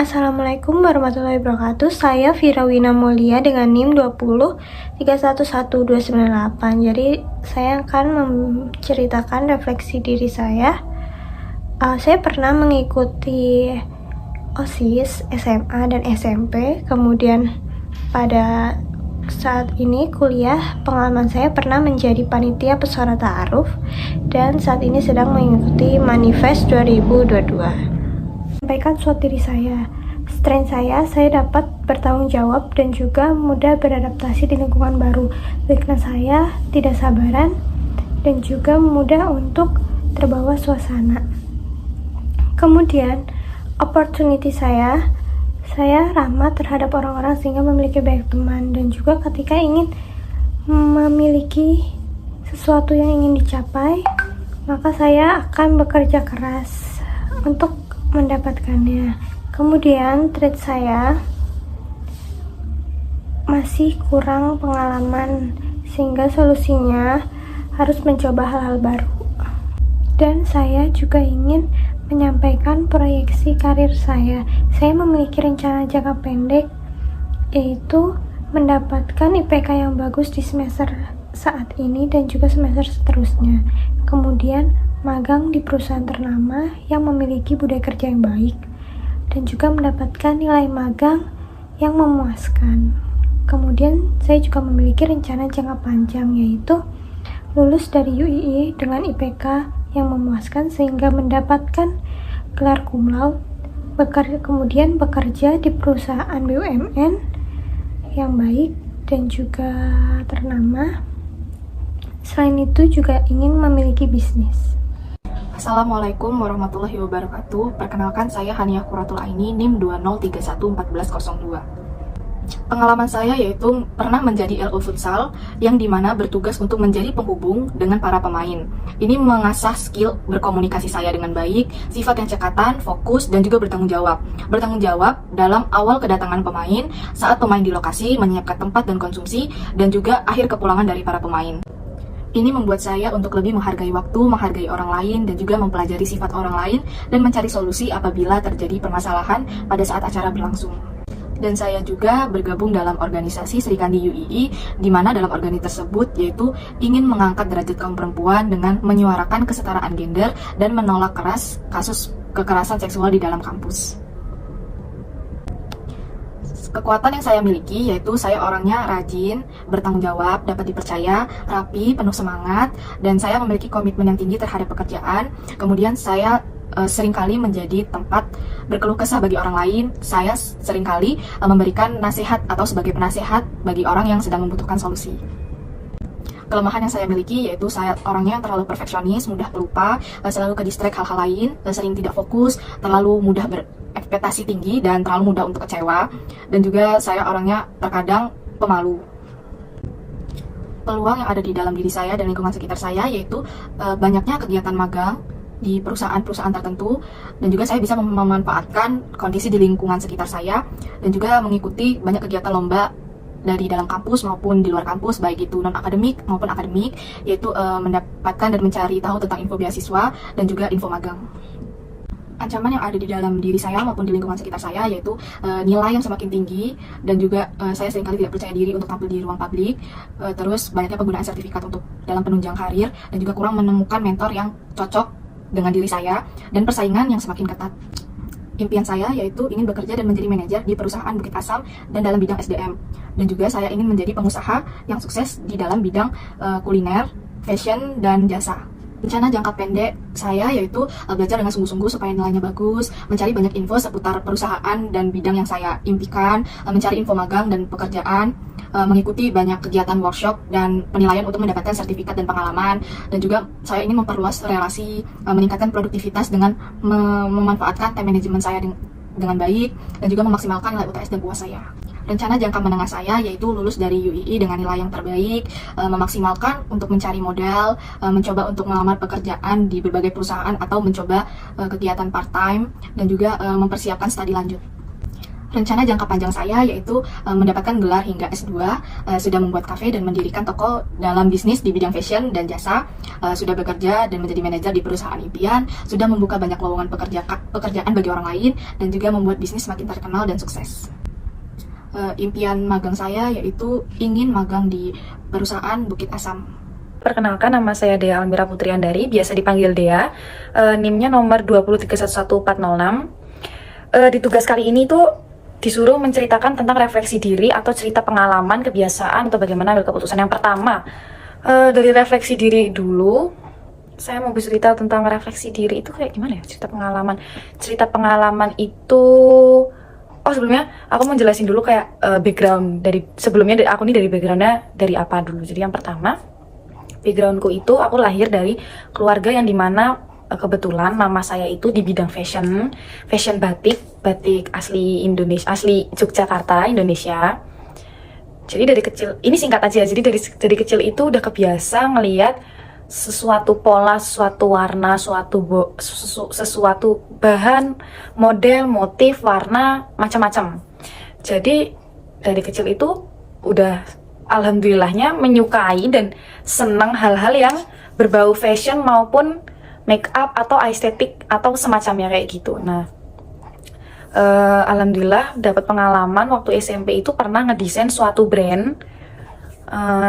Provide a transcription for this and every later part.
Assalamualaikum warahmatullahi wabarakatuh. Saya Firawina Mulia dengan NIM 203111298. Jadi saya akan menceritakan refleksi diri saya. Saya pernah mengikuti OSIS SMA dan SMP. Kemudian pada saat ini kuliah, pengalaman saya pernah menjadi panitia pesona ta'aruf dan saat ini sedang mengikuti Manifest 2022. Sampaikan suatu diri saya. Strength saya dapat bertanggung jawab dan juga mudah beradaptasi di lingkungan baru. Weakness saya tidak sabaran dan juga mudah untuk terbawa suasana. Kemudian opportunity saya ramah terhadap orang-orang sehingga memiliki banyak teman, dan juga ketika ingin memiliki sesuatu yang ingin dicapai, maka saya akan bekerja keras untuk mendapatkannya. Kemudian trait saya masih kurang pengalaman sehingga solusinya harus mencoba hal-hal baru. Dan saya juga ingin menyampaikan proyeksi karir saya. Saya memiliki rencana jangka pendek, yaitu mendapatkan IPK yang bagus di semester saat ini dan juga semester seterusnya. Kemudian magang di perusahaan ternama yang memiliki budaya kerja yang baik dan juga mendapatkan nilai magang yang memuaskan. Kemudian saya juga memiliki rencana jangka panjang, yaitu lulus dari UII dengan IPK yang memuaskan sehingga mendapatkan gelar cum laude, kemudian bekerja di perusahaan BUMN yang baik dan juga ternama. Selain itu juga ingin memiliki bisnis. Assalamualaikum warahmatullahi wabarakatuh. Perkenalkan, saya Haniah Quratul Aini, NIM 20311402. Pengalaman saya yaitu pernah menjadi LO futsal yang dimana bertugas untuk menjadi penghubung dengan para pemain. Ini mengasah skill berkomunikasi saya dengan baik, sifat yang cekatan, fokus, dan juga bertanggung jawab. Bertanggung jawab dalam awal kedatangan pemain, saat pemain di lokasi, menyiapkan tempat dan konsumsi, dan juga akhir kepulangan dari para pemain. Ini membuat saya untuk lebih menghargai waktu, menghargai orang lain, dan juga mempelajari sifat orang lain dan mencari solusi apabila terjadi permasalahan pada saat acara berlangsung. Dan saya juga bergabung dalam organisasi Sri Kandi UII, di mana dalam organisasi tersebut yaitu ingin mengangkat derajat kaum perempuan dengan menyuarakan kesetaraan gender dan menolak keras kasus kekerasan seksual di dalam kampus. Kekuatan yang saya miliki yaitu saya orangnya rajin, bertanggung jawab, dapat dipercaya, rapi, penuh semangat, dan saya memiliki komitmen yang tinggi terhadap pekerjaan. Kemudian saya seringkali menjadi tempat berkeluh kesah bagi orang lain. Saya seringkali memberikan nasihat atau sebagai penasehat bagi orang yang sedang membutuhkan solusi. Kelemahan yang saya miliki yaitu saya orangnya yang terlalu perfeksionis, mudah pelupa, selalu ke-distract hal-hal lain, sering tidak fokus, terlalu mudah berekspektasi tinggi, dan terlalu mudah untuk kecewa. Dan juga saya orangnya terkadang pemalu. Peluang yang ada di dalam diri saya dan lingkungan sekitar saya yaitu banyaknya kegiatan magang di perusahaan-perusahaan tertentu, dan juga saya bisa memanfaatkan kondisi di lingkungan sekitar saya, dan juga mengikuti banyak kegiatan lomba dari dalam kampus maupun di luar kampus, baik itu non-akademik maupun akademik, yaitu mendapatkan dan mencari tahu tentang info beasiswa dan juga info magang. Ancaman yang ada di dalam diri saya maupun di lingkungan sekitar saya yaitu nilai yang semakin tinggi, dan juga saya seringkali tidak percaya diri untuk tampil di ruang publik, terus banyaknya penggunaan sertifikat untuk dalam penunjang karir, dan juga kurang menemukan mentor yang cocok dengan diri saya, dan persaingan yang semakin ketat. Impian saya yaitu ingin bekerja dan menjadi manajer di perusahaan Bukit Asam dan dalam bidang SDM. Dan juga saya ingin menjadi pengusaha yang sukses di dalam bidang kuliner, fashion, dan jasa. Rencana jangka pendek saya yaitu belajar dengan sungguh-sungguh supaya nilainya bagus, mencari banyak info seputar perusahaan dan bidang yang saya impikan, mencari info magang dan pekerjaan, mengikuti banyak kegiatan workshop dan penilaian untuk mendapatkan sertifikat dan pengalaman. Dan juga saya ingin memperluas relasi, meningkatkan produktivitas dengan memanfaatkan time management saya dengan baik, dan juga memaksimalkan nilai UTS dan UAS saya. Rencana jangka menengah saya yaitu lulus dari UII dengan nilai yang terbaik, memaksimalkan untuk mencari modal, mencoba untuk melamar pekerjaan di berbagai perusahaan atau mencoba kegiatan part-time, dan juga mempersiapkan studi lanjut. Rencana jangka panjang saya yaitu mendapatkan gelar hingga S2, sudah membuat kafe dan mendirikan toko dalam bisnis di bidang fashion dan jasa, sudah bekerja dan menjadi manajer di perusahaan impian, sudah membuka banyak lowongan pekerjaan bagi orang lain, dan juga membuat bisnis semakin terkenal dan sukses. Impian magang saya yaitu ingin magang di perusahaan Bukit Asam. Perkenalkan, nama saya Dea Almira Putri Andari, biasa dipanggil Dea. NIM-nya nomor 2311406. Di tugas kali ini tuh disuruh menceritakan tentang refleksi diri atau cerita pengalaman, kebiasaan, atau bagaimana ambil keputusan. Yang pertama, dari refleksi diri dulu, saya mau bercerita tentang refleksi diri itu kayak gimana ya, cerita pengalaman. Cerita pengalaman itu, sebelumnya aku mau jelasin dulu kayak background dari sebelumnya. Aku nih dari backgroundnya dari apa dulu. Jadi yang pertama, backgroundku itu aku lahir dari keluarga yang dimana kebetulan mama saya itu di bidang fashion batik asli Indonesia, asli Yogyakarta, Indonesia. Jadi dari kecil, ini singkat aja, jadi dari kecil itu udah kebiasa ngelihat sesuatu pola, sesuatu warna, sesuatu bahan, model, motif, warna, macam-macam. Jadi dari kecil itu udah alhamdulillahnya menyukai dan senang hal-hal yang berbau fashion maupun make up atau estetik atau semacamnya kayak gitu. Nah, alhamdulillah dapat pengalaman waktu SMP itu pernah ngedesain suatu brand.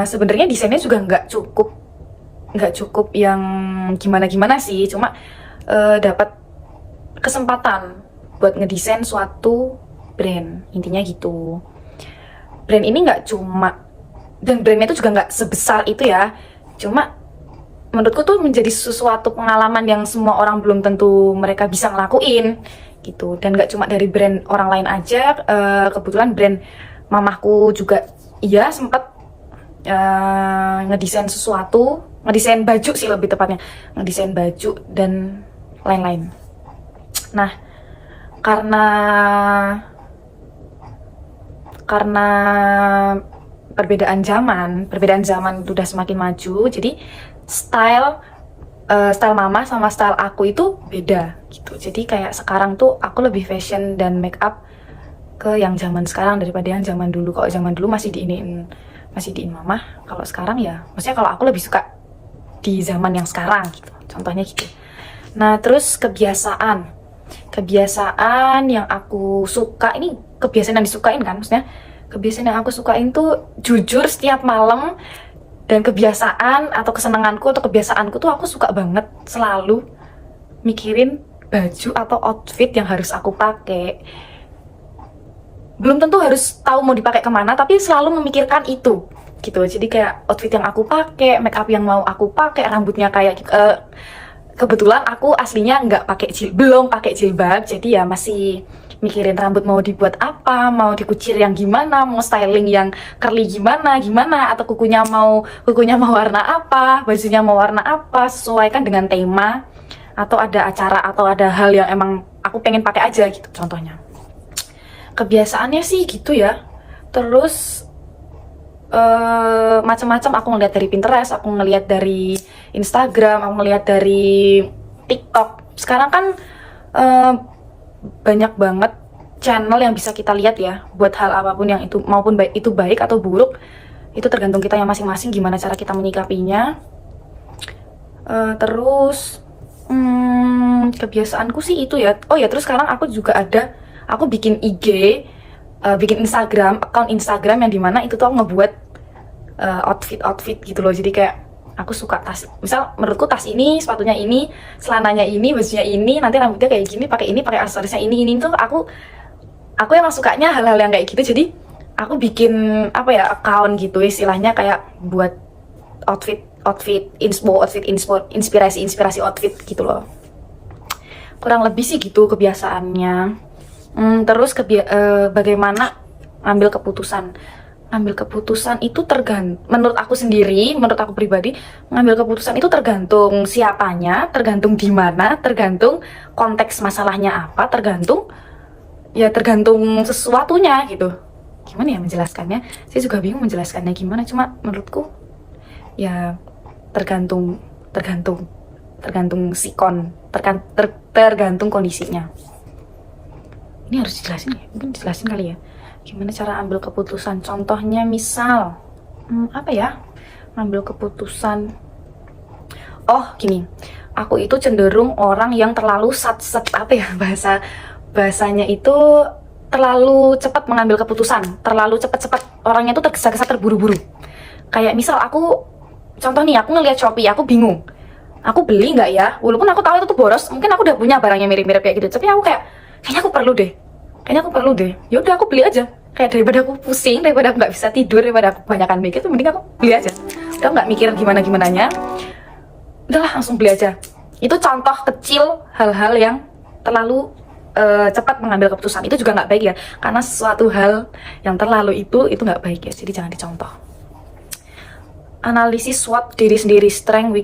Sebenarnya desainnya juga nggak cukup yang gimana sih, cuma dapat kesempatan buat ngedesain suatu brand, intinya gitu. Brand ini nggak cuma, dan brandnya itu juga nggak sebesar itu ya, cuma menurutku tuh menjadi sesuatu pengalaman yang semua orang belum tentu mereka bisa ngelakuin gitu. Dan gak cuma dari brand orang lain aja, kebetulan brand mamahku juga iya sempat ngedesain sesuatu, ngedesain baju sih lebih tepatnya, ngedesain baju dan lain-lain. Nah, karena perbedaan zaman udah semakin maju, jadi style mama sama style aku itu beda gitu. Jadi kayak sekarang tuh aku lebih fashion dan make up ke yang zaman sekarang daripada yang zaman dulu. Kalau zaman dulu masih diinin mama, kalau sekarang ya, maksudnya kalau aku lebih suka di zaman yang sekarang gitu. Contohnya gitu. Nah, terus kebiasaan yang aku suka, ini kebiasaan yang disukain kan, maksudnya kebiasaan yang aku sukain tuh jujur setiap malam. Dan kebiasaan atau kesenanganku atau kebiasaanku tuh aku suka banget selalu mikirin baju atau outfit yang harus aku pakai. Belum tentu harus tahu mau dipakai kemana, tapi selalu memikirkan itu gitu. Jadi kayak outfit yang aku pakai, make up yang mau aku pakai, rambutnya kayak kebetulan aku aslinya belum pakai jilbab, jadi ya masih mikirin rambut mau dibuat apa, mau dikucir yang gimana, mau styling yang curly gimana, atau kukunya mau warna apa, bajunya mau warna apa, sesuaikan dengan tema, atau ada acara atau ada hal yang emang aku pengen pakai aja gitu contohnya. Kebiasaannya sih gitu ya. Terus macam-macam aku ngeliat dari Pinterest, aku ngeliat dari Instagram, aku ngeliat dari TikTok. Sekarang kan banyak banget channel yang bisa kita lihat ya buat hal apapun yang itu, maupun itu baik atau buruk, itu tergantung kita yang masing-masing gimana cara kita menyikapinya. Terus kebiasaanku sih itu ya. Oh ya, terus sekarang aku bikin IG, bikin account Instagram yang dimana itu tuh aku ngebuat outfit gitu loh. Jadi kayak aku suka tas, misal menurutku tas ini, sepatunya ini, celananya ini, bajunya ini, nanti rambutnya kayak gini, pakai aksesorisnya ini tuh aku emang sukanya hal-hal yang kayak gitu. Jadi aku bikin account gitu istilahnya, kayak buat inspirasi outfit gitu loh. Kurang lebih sih gitu kebiasaannya. Terus bagaimana ngambil keputusan itu menurut aku pribadi, ngambil keputusan itu tergantung siapanya, tergantung di mana, tergantung konteks masalahnya apa, tergantung sesuatunya gitu. Gimana ya menjelaskannya? Saya juga bingung menjelaskannya gimana, cuma menurutku ya tergantung sikon, tergantung kondisinya. Ini harus dijelasin ya? Mungkin dijelasin kali ya. Gimana cara ambil keputusan? Contohnya misal, apa ya? Ambil keputusan. Oh, gini. Aku itu cenderung orang yang terlalu apa ya bahasanya itu terlalu cepat mengambil keputusan, terlalu cepat-cepat. Orangnya itu tergesa-gesa, terburu-buru. Kayak misal aku, contoh nih, aku ngeliat Shopee, aku bingung. Aku beli nggak ya? Walaupun aku tahu itu tuh boros, mungkin aku udah punya barangnya mirip-mirip kayak gitu. Tapi aku kayaknya aku perlu deh. Ya udah aku beli aja. Kayak daripada aku pusing, daripada aku nggak bisa tidur, daripada aku kebanyakan mikir, tuh mending aku beli aja. Udah nggak mikir gimana-gimananya. Udahlah langsung beli aja. Itu contoh kecil hal-hal yang terlalu cepat mengambil keputusan. Itu juga nggak baik ya, karena sesuatu hal yang terlalu itu nggak baik ya, jadi jangan dicontoh. Analisis SWOT diri sendiri, strength,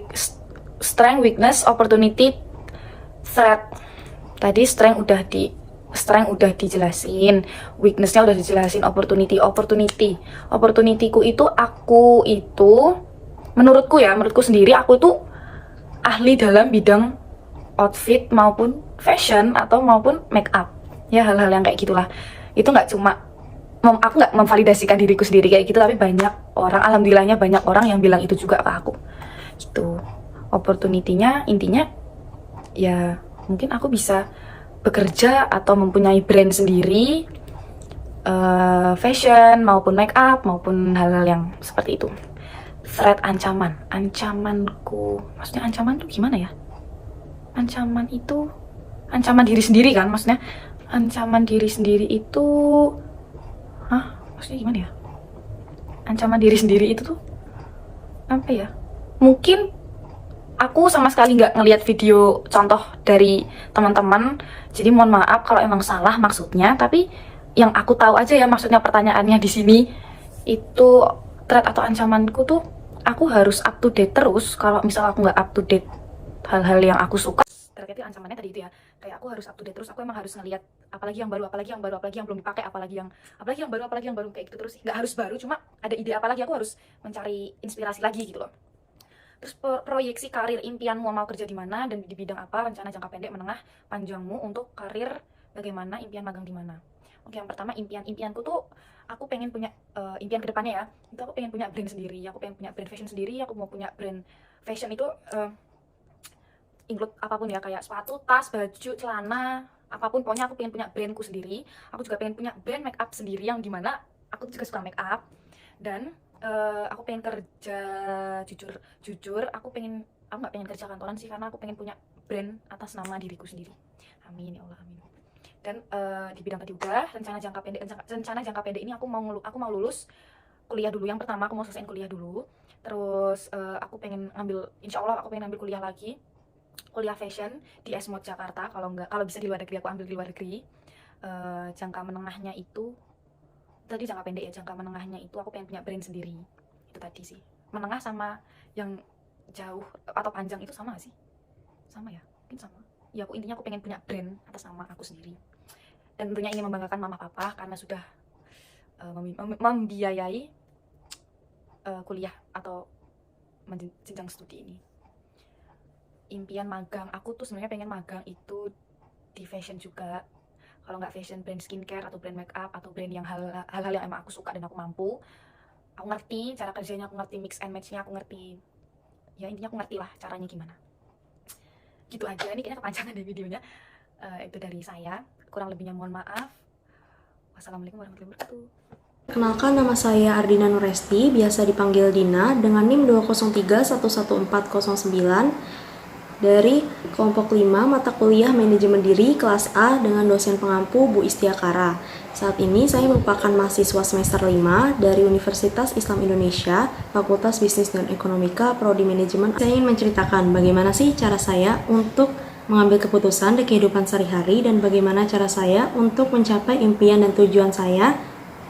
weakness, opportunity, threat. Tadi strength udah dijelasin, weaknessnya udah dijelasin, opportunityku itu menurutku sendiri aku itu ahli dalam bidang outfit maupun fashion maupun make up ya, hal-hal yang kayak gitulah. Itu nggak cuma aku nggak memvalidasikan diriku sendiri kayak gitu, tapi alhamdulillahnya banyak orang yang bilang itu juga ke aku gitu. Opportunity-nya intinya ya mungkin aku bisa bekerja atau mempunyai brand sendiri, fashion maupun make up maupun hal-hal yang seperti itu. Threat, ancamanku, maksudnya ancaman tuh gimana ya? Ancaman itu ancaman diri sendiri kan, maksudnya ancaman diri sendiri itu maksudnya gimana ya? Ancaman diri sendiri itu tuh apa ya? Mungkin aku sama sekali nggak ngelihat video contoh dari teman-teman, jadi mohon maaf kalau emang salah maksudnya, tapi yang aku tahu aja ya, maksudnya pertanyaannya di sini itu threat atau ancamanku tuh aku harus up to date terus. Kalau misal aku nggak up to date hal-hal yang aku suka, terkait ancamannya tadi itu ya, kayak aku harus up to date terus. Aku emang harus ngelihat apalagi yang baru, apalagi yang belum dipakai, apalagi yang baru kayak gitu terus. Nggak harus baru, cuma ada ide apalagi, aku harus mencari inspirasi lagi gitu loh. Terus proyeksi karir, impianmu mau kerja di mana dan di bidang apa, rencana jangka pendek, menengah, panjangmu untuk karir, bagaimana, impian magang di mana. Oke, yang pertama impianku tuh aku pengen punya impian kedepannya ya, itu aku pengen punya brand sendiri, aku pengen punya brand fashion sendiri. Aku mau punya brand fashion itu include apapun ya, kayak sepatu, tas, baju, celana, apapun, pokoknya aku pengen punya brandku sendiri. Aku juga pengen punya brand make up sendiri, yang dimana aku juga suka make up. Dan aku pengen kerja jujur, aku nggak pengen kerja kantoran sih, karena aku pengen punya brand atas nama diriku sendiri. Amin ya Allah, amin. Dan di bidang tadi udah, rencana jangka pendek ini aku mau lulus kuliah dulu. Yang pertama aku mau selesaiin kuliah dulu, terus aku pengen insya Allah aku pengen ambil kuliah lagi, kuliah fashion di Esmod Jakarta. Kalau bisa di luar negeri, aku ambil di luar negeri. Jangka menengahnya itu tadi, jangka pendek ya, jangka menengahnya itu aku pengen punya brand sendiri. Itu tadi sih. Menengah sama yang jauh atau panjang itu sama gak sih? Sama ya? Mungkin sama. Ya intinya aku pengen punya brand atas nama aku sendiri. Dan tentunya ingin membanggakan mama papa karena sudah membiayai kuliah atau jenjang studi ini. Impian magang, aku tuh sebenarnya pengen magang itu di fashion juga. Kalau nggak fashion, brand skincare atau brand make up atau brand yang hal-hal yang emang aku suka dan aku mampu. Aku ngerti cara kerjanya, aku ngerti mix and matchnya, aku ngerti. Ya intinya aku ngerti lah caranya gimana. Gitu aja, ini kayaknya kepanjangan deh videonya. Itu dari saya, kurang lebihnya mohon maaf. Wassalamualaikum warahmatullahi wabarakatuh. Kenalkan, nama saya Ardina Nuresti, biasa dipanggil Dina, dengan NIM 203-11409 dari kelompok 5 mata kuliah manajemen diri kelas A dengan dosen pengampu Bu Istiakara. Saat ini saya merupakan mahasiswa semester 5 dari Universitas Islam Indonesia, Fakultas Bisnis dan Ekonomika, Prodi Manajemen. Saya ingin menceritakan bagaimana sih cara saya untuk mengambil keputusan di kehidupan sehari-hari dan bagaimana cara saya untuk mencapai impian dan tujuan saya,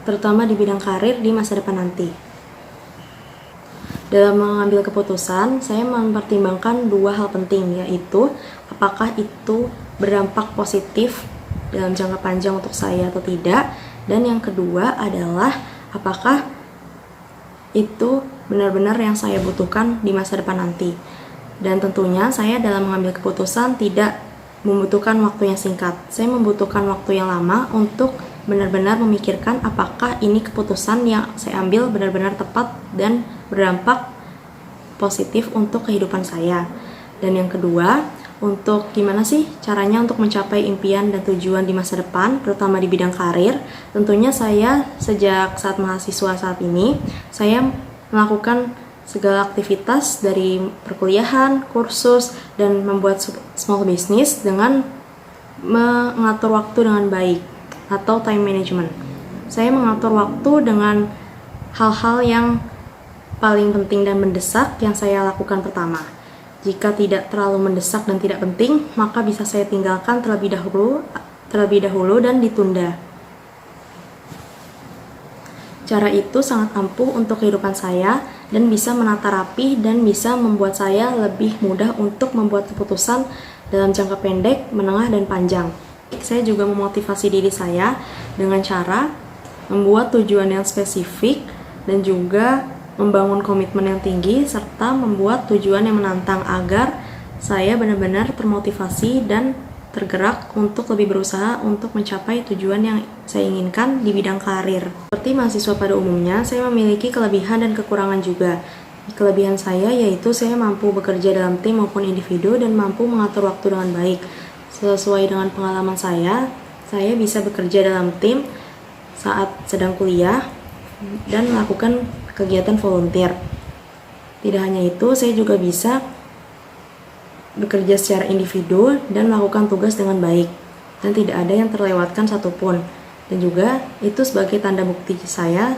terutama di bidang karir di masa depan nanti. Dalam mengambil keputusan, saya mempertimbangkan dua hal penting, yaitu apakah itu berdampak positif dalam jangka panjang untuk saya atau tidak, dan yang kedua adalah apakah itu benar-benar yang saya butuhkan di masa depan nanti. Dan tentunya saya dalam mengambil keputusan tidak membutuhkan waktu yang singkat. Saya membutuhkan waktu yang lama untuk benar-benar memikirkan apakah ini keputusan yang saya ambil benar-benar tepat dan berdampak positif untuk kehidupan saya. Dan yang kedua, untuk gimana sih caranya untuk mencapai impian dan tujuan di masa depan, terutama di bidang karir. Tentunya saya sejak saat mahasiswa saat ini, saya melakukan segala aktivitas dari perkuliahan, kursus, dan membuat small business dengan mengatur waktu dengan baik atau time management. Saya mengatur waktu dengan hal-hal yang paling penting dan mendesak yang saya lakukan pertama. Jika tidak terlalu mendesak dan tidak penting, maka bisa saya tinggalkan terlebih dahulu dan ditunda. Cara itu sangat ampuh untuk kehidupan saya dan bisa menata rapi dan bisa membuat saya lebih mudah untuk membuat keputusan dalam jangka pendek, menengah, dan panjang. Saya juga memotivasi diri saya dengan cara membuat tujuan yang spesifik dan juga membangun komitmen yang tinggi serta membuat tujuan yang menantang agar saya benar-benar termotivasi dan tergerak untuk lebih berusaha untuk mencapai tujuan yang saya inginkan di bidang karir. Seperti mahasiswa pada umumnya, saya memiliki kelebihan dan kekurangan juga. Kelebihan saya yaitu saya mampu bekerja dalam tim maupun individu dan mampu mengatur waktu dengan baik. Sesuai dengan pengalaman saya bisa bekerja dalam tim saat sedang kuliah dan melakukan kegiatan volunteer. Tidak hanya itu, saya juga bisa bekerja secara individu dan melakukan tugas dengan baik dan tidak ada yang terlewatkan satupun. Dan juga itu sebagai tanda bukti saya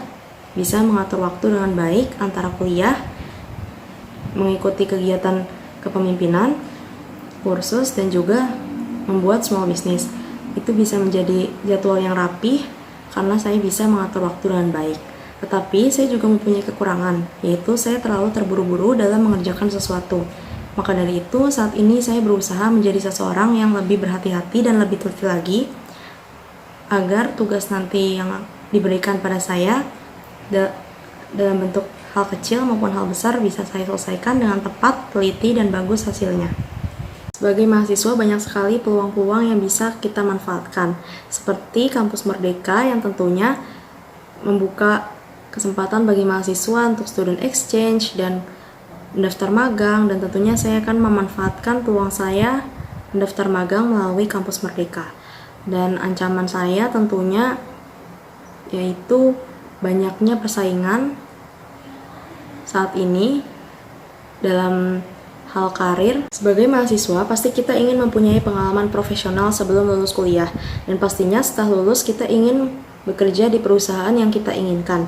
bisa mengatur waktu dengan baik antara kuliah, mengikuti kegiatan kepemimpinan, kursus, dan juga membuat small business. Itu bisa menjadi jadwal yang rapih karena saya bisa mengatur waktu dengan baik. Tetapi saya juga mempunyai kekurangan, yaitu saya terlalu terburu-buru dalam mengerjakan sesuatu. Maka dari itu, saat ini saya berusaha menjadi seseorang yang lebih berhati-hati dan lebih teliti lagi agar tugas nanti yang diberikan pada saya dalam bentuk hal kecil maupun hal besar bisa saya selesaikan dengan tepat, teliti, dan bagus hasilnya. Sebagai mahasiswa banyak sekali peluang-peluang yang bisa kita manfaatkan, seperti Kampus Merdeka yang tentunya membuka kesempatan bagi mahasiswa untuk student exchange dan mendaftar magang, dan tentunya saya akan memanfaatkan peluang saya mendaftar magang melalui Kampus Merdeka. Dan ancaman saya tentunya yaitu banyaknya persaingan saat ini dalam hal karir. Sebagai mahasiswa, pasti kita ingin mempunyai pengalaman profesional sebelum lulus kuliah, dan pastinya setelah lulus kita ingin bekerja di perusahaan yang kita inginkan.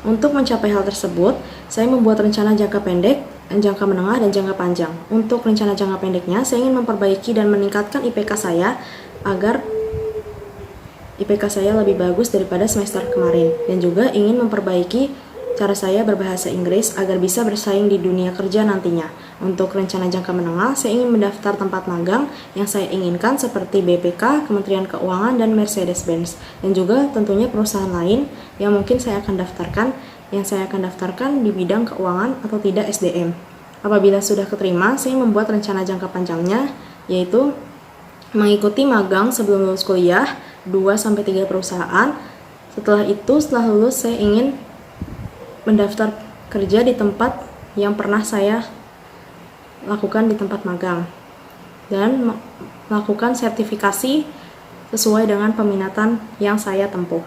Untuk mencapai hal tersebut, saya membuat rencana jangka pendek, jangka menengah, dan jangka panjang. Untuk rencana jangka pendeknya, saya ingin memperbaiki dan meningkatkan IPK saya agar IPK saya lebih bagus daripada semester kemarin, dan juga ingin memperbaiki cara saya berbahasa Inggris agar bisa bersaing di dunia kerja nantinya. Untuk rencana jangka menengah, saya ingin mendaftar tempat magang yang saya inginkan seperti BPK, Kementerian Keuangan, dan Mercedes-Benz. Dan juga tentunya perusahaan lain yang mungkin saya akan daftarkan di bidang keuangan atau tidak SDM. Apabila sudah keterima, saya membuat rencana jangka panjangnya, yaitu mengikuti magang sebelum lulus kuliah 2-3 perusahaan. Setelah itu, setelah lulus, saya ingin mendaftar kerja di tempat yang pernah saya lakukan di tempat magang dan melakukan sertifikasi sesuai dengan peminatan yang saya tempuh.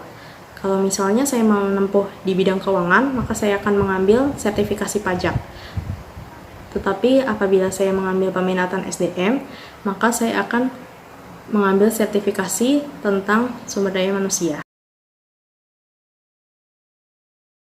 Kalau misalnya saya mau menempuh di bidang keuangan, maka saya akan mengambil sertifikasi pajak. Tetapi apabila saya mengambil peminatan SDM, maka saya akan mengambil sertifikasi tentang sumber daya manusia.